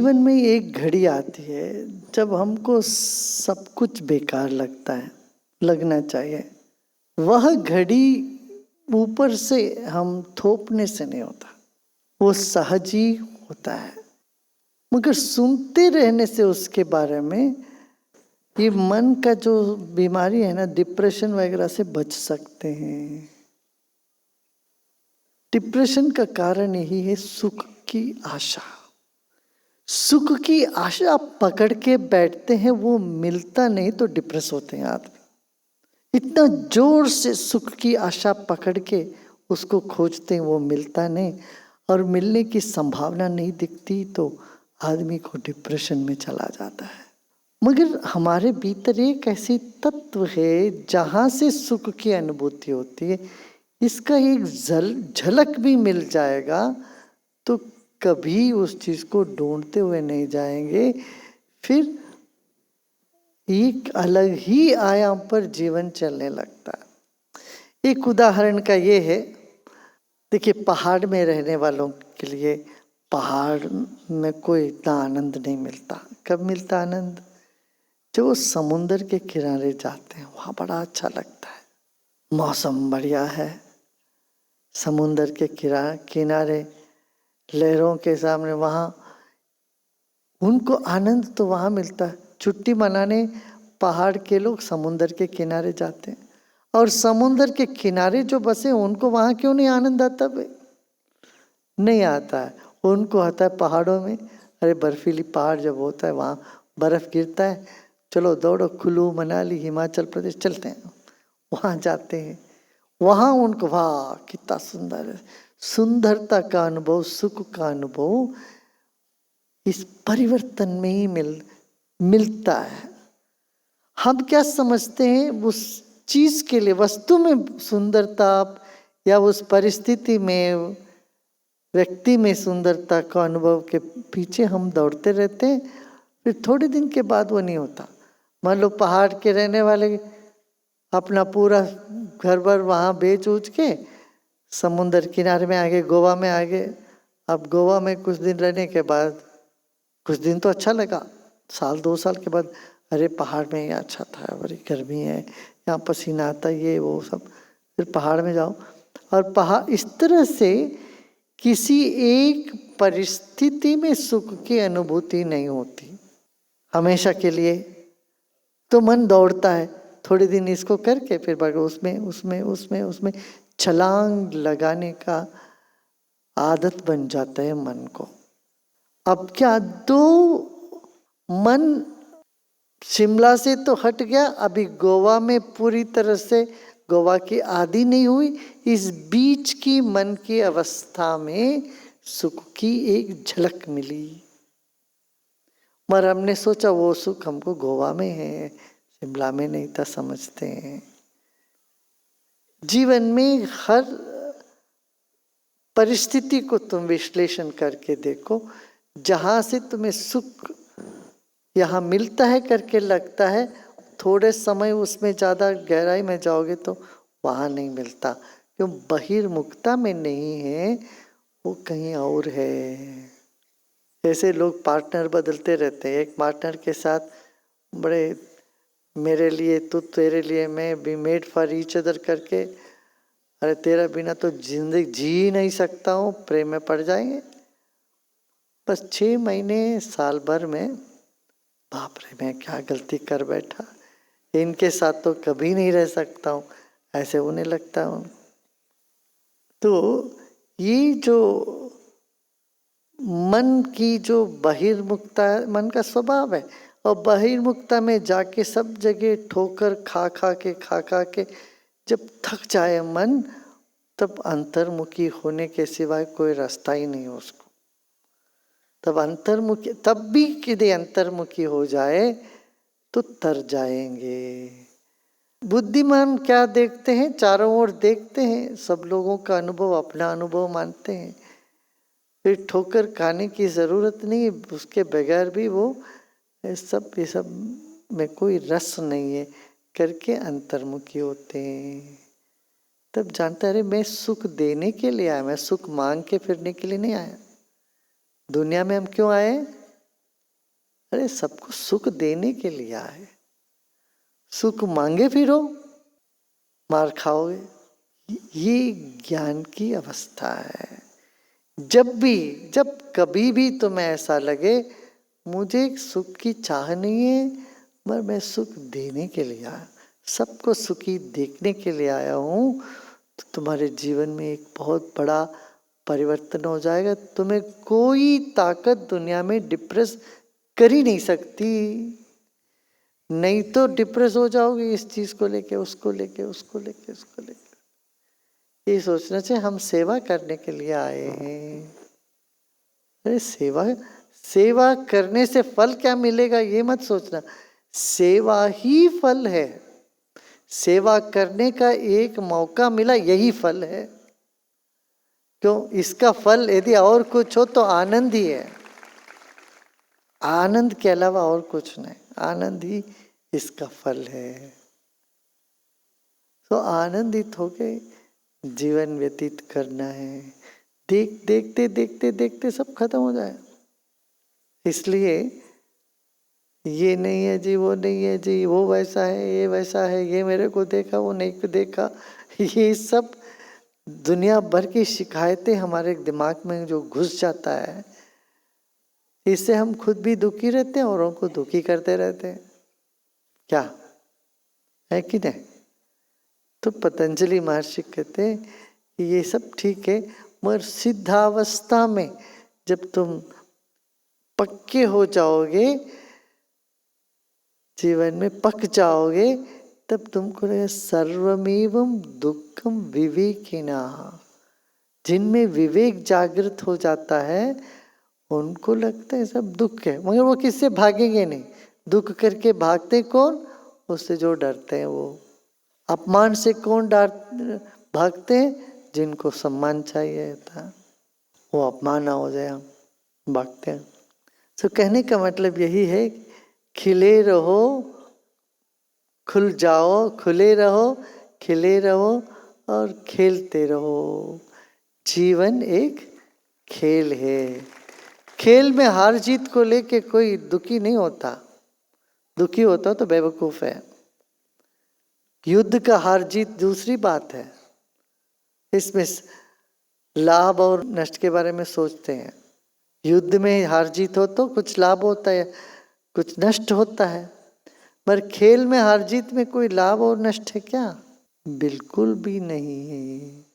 जीवन में एक घड़ी आती है जब हमको सब कुछ बेकार लगता है, लगना चाहिए। वह घड़ी ऊपर से हम थोपने से नहीं होता, वो सहज ही होता है। मगर सुनते रहने से उसके बारे में ये मन का जो बीमारी है ना, डिप्रेशन वगैरह से बच सकते हैं। डिप्रेशन का कारण यही है सुख की आशा। सुख की आशा पकड़ के बैठते हैं, वो मिलता नहीं तो डिप्रेस होते हैं आदमी। इतना जोर से सुख की आशा पकड़ के उसको खोजते हैं, वो मिलता नहीं और मिलने की संभावना नहीं दिखती तो आदमी को डिप्रेशन में चला जाता है। मगर हमारे भीतर एक ऐसी तत्व है जहाँ से सुख की अनुभूति होती है, इसका एक झलक भी मिल जाएगा तो कभी उस चीज को ढूंढते हुए नहीं जाएंगे, फिर एक अलग ही आयाम पर जीवन चलने लगता है। एक उदाहरण का ये है, देखिए पहाड़ में रहने वालों के लिए पहाड़ में कोई इतना आनंद नहीं मिलता। कब मिलता आनंद? जब वो समुंदर के किनारे जाते हैं, वहाँ बड़ा अच्छा लगता है। मौसम बढ़िया है, समुंदर के किनारे लहरों के सामने, वहाँ उनको आनंद तो वहाँ मिलता है। छुट्टी मनाने पहाड़ के लोग समुंदर के किनारे जाते हैं और समुंदर के किनारे जो बसे उनको वहाँ क्यों नहीं आनंद आता भाई? नहीं आता है। उनको आता है पहाड़ों में। अरे बर्फीली पहाड़ जब होता है, वहाँ बर्फ गिरता है, चलो दौड़ो, कुल्लू मनाली हिमाचल प्रदेश चलते हैं, वहाँ जाते हैं। वहाँ उनको वाह कितना सुंदर है, सुंदरता का अनुभव, सुख का अनुभव इस परिवर्तन में ही मिलता है। हम क्या समझते हैं उस चीज के लिए, वस्तु में सुंदरता या उस परिस्थिति में, व्यक्ति में सुंदरता का अनुभव के पीछे हम दौड़ते रहते हैं, फिर थोड़े दिन के बाद वो नहीं होता। मान लो पहाड़ के रहने वाले अपना पूरा घर भर वहाँ बेच उच के समुंदर किनारे में आ गए, गोवा में आ गए। अब गोवा में कुछ दिन रहने के बाद, कुछ दिन तो अच्छा लगा, साल 2 साल के बाद अरे पहाड़ में ये अच्छा था, बड़ी गर्मी है, यहाँ पसीना आता है, ये वो सब। फिर पहाड़ में जाओ और पहाड़ इस तरह से किसी एक परिस्थिति में सुख की अनुभूति नहीं होती हमेशा के लिए। तो मन दौड़ता है, थोड़े दिन इसको करके फिर उसमें उसमें उसमें उसमें छलांग लगाने का आदत बन जाता है मन को। अब क्या, दो मन शिमला से तो हट गया, अभी गोवा में पूरी तरह से गोवा की आदि नहीं हुई। इस बीच की मन की अवस्था में सुख की एक झलक मिली, मगर हमने सोचा वो सुख हमको गोवा में है, शिमला में नहीं था, समझते हैं। जीवन में हर परिस्थिति को तुम विश्लेषण करके देखो, जहां से तुम्हें सुख यहाँ मिलता है करके लगता है, थोड़े समय उसमें ज़्यादा गहराई में जाओगे तो वहाँ नहीं मिलता। क्यों? बहिर्मुखता में नहीं है, वो कहीं और है। ऐसे लोग पार्टनर बदलते रहते हैं, एक पार्टनर के साथ बड़े मेरे लिए तू, तेरे लिए मैं, be made for each other करके, अरे तेरा बिना तो जिंदगी जी नहीं सकता हूँ, प्रेम में पड़ जाएंगे। बस 6 महीने साल भर में बाप रे मैं क्या गलती कर बैठा, इनके साथ तो कभी नहीं रह सकता हूँ, ऐसे होने लगता हूँ। तो ये जो मन की जो बहिर्मुखता है, मन का स्वभाव है, और बहिर्मुखता में जाके सब जगह ठोकर खा खा के जब थक जाए मन, तब अंतर्मुखी होने के सिवाय कोई रास्ता ही नहीं हो उसको। तब अंतर्मुखी, तब भी यदि अंतर्मुखी हो जाए तो तर जाएंगे। बुद्धिमान क्या देखते हैं? चारों ओर देखते हैं, सब लोगों का अनुभव अपना अनुभव मानते हैं, फिर ठोकर खाने की जरूरत नहीं, उसके बगैर भी वो ये सब में कोई रस नहीं है करके अंतर्मुखी होते हैं। तब जानता है, अरे मैं सुख देने के लिए आया, मैं सुख मांग के फिरने के लिए नहीं आया। दुनिया में हम क्यों आए? अरे सबको सुख देने के लिए आए, सुख मांगे फिरो मार खाओगे। ये ज्ञान की अवस्था है। जब कभी भी तुम्हें ऐसा लगे मुझे सुख की चाह नहीं है, पर मैं सुख देने के लिए आया, सबको सुखी देखने के लिए आया हूँ, तो तुम्हारे जीवन में एक बहुत बड़ा परिवर्तन हो जाएगा। तुम्हें कोई ताकत दुनिया में डिप्रेस कर ही नहीं सकती। नहीं तो डिप्रेस हो जाओगे इस चीज को लेके, उसको लेके, उसको लेके, उसको लेके। ये सोचना चाहिए हम सेवा करने के लिए आए हैं। अरे सेवा करने से फल क्या मिलेगा ये मत सोचना, सेवा ही फल है। सेवा करने का एक मौका मिला, यही फल है। क्यों? इसका फल यदि और कुछ हो तो आनंद ही है, आनंद के अलावा और कुछ नहीं, आनंद ही इसका फल है। तो आनंदित होके जीवन व्यतीत करना है। देखते देखते देखते सब खत्म हो जाए। इसलिए ये नहीं है जी, वो नहीं है जी, वो वैसा है, ये वैसा है, ये मेरे को देखा, वो नहीं देखा, ये सब दुनिया भर की शिकायतें हमारे दिमाग में जो घुस जाता है, इससे हम खुद भी दुखी रहते हैं, औरों को दुखी करते रहते हैं। क्या है कि नहीं? तो पतंजलि महर्षि कहते हैं कि ये सब ठीक है, मगर सिद्धावस्था में जब तुम पक्के हो जाओगे, जीवन में पक जाओगे, तब तुमको लगेगा सर्वमेवं दुखम विवेकिना। जिनमें विवेक जागृत हो जाता है उनको लगता है सब दुख है, मगर वो किससे भागेंगे नहीं। दुख करके भागते कौन? उससे जो डरते हैं वो। अपमान से कौन भागते हैं? जिनको सम्मान चाहिए था, वो अपमान ना हो जाए हम भागते हैं। तो कहने का मतलब यही है, खिले रहो, खुल जाओ, खुले रहो, खिले रहो और खेलते रहो। जीवन एक खेल है। खेल में हार जीत को लेके कोई दुखी नहीं होता, दुखी होता तो बेवकूफ है। युद्ध का हार जीत दूसरी बात है, इसमें लाभ और नष्ट के बारे में सोचते हैं। युद्ध में हार जीत हो तो कुछ लाभ होता है, कुछ नष्ट होता है, पर खेल में हार जीत में कोई लाभ और नष्ट है क्या? बिल्कुल भी नहीं है।